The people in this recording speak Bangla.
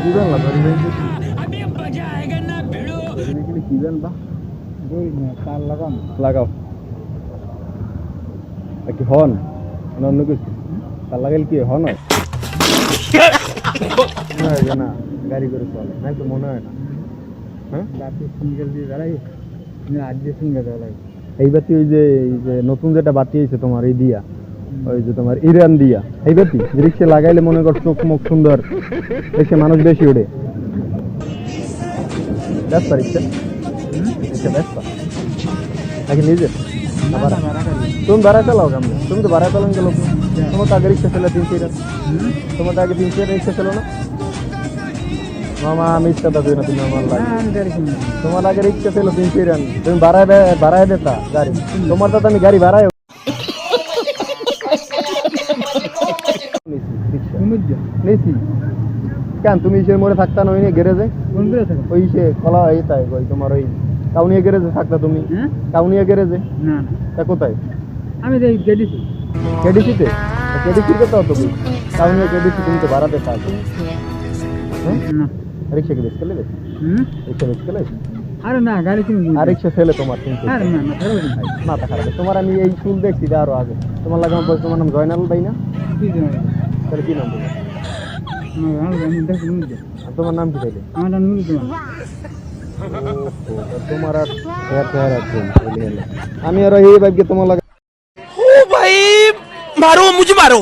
কি জানলা ধরি কি জানবা তার লাগাম লাগাও কি হন না অন্য কিছু তার লাগাইলে কি হন হয় মনে হয় না গাড়ি করে চলে নাই তো মনে হয় না হ্যাঁ বাতি সিঙ্গেল দিয়ে দাঁড়াই আজ দিয়ে সিঙ্গেল দাঁড়াই এই বাতি ওই যে নতুন যেটা বাতি হয়েছে তোমার এই দিয়া ওই যে তোমার ইরান দিয়া এই বাতি রিক্সা লাগাইলে মনে কর চোখ মুখ সুন্দর রিক্সা মানুষ বেশি ওঠে ব্যস্তা রিক্সা রিক্সা ব্যস্তা নাকি নিজে তুমি ভাড়া চালাও কেমন তুমি তো ভাড়া চালান গেলো তোমার তো আগে রিক্সা ছিল 300 তোমার তো আগে 300 রিক্সা ছিল না মামা আমি ইচ্ছা দাবি না তুমি আমার লাগে তোমার আগে রিক্সা ছিল 300 তুমি ভাড়ায় দেতা গাড়ি তোমার তো আমি গাড়ি ভাড়ায় নিছি কেন তুমি ইসের মোড়ে থাকতা না ওই গ্যারেজে ওই সে খোলা এইটাই ওই তোমার ওই কাউনিয়া গ্যারেজে থাকতা তুমি কাউনিয়া গ্যারেজে না তা কোথায় আমি গেডিছি কেডিসিতে কেডিসিতে তো তুমি কাউনিয়া কেডিসি তুমি তো ভাড়া দেতা হ্যাঁ না রিক্সা বেচ কেলে রিক্সা বেচ কেলে আরে না গাড়ি কিনে আর রিক্সা ফেলে তোমার কিন্তু আরে না না ধরো মাথা খারাপ তোমার আমি এই চুল দেখছি আরো আগে তোমার লাগে আমার তোমার নাম জয়নাল ভাই না কি জানো তাহলে কি নাম বলো আমি দেখি আর তোমার নাম কি তাইলে আমার নাম নুরু তোমার তোমার আর হেয়ার আছে আমি আর এই ভাগ্যে তোমার লাগে ओ भाई मारो मुझे मारो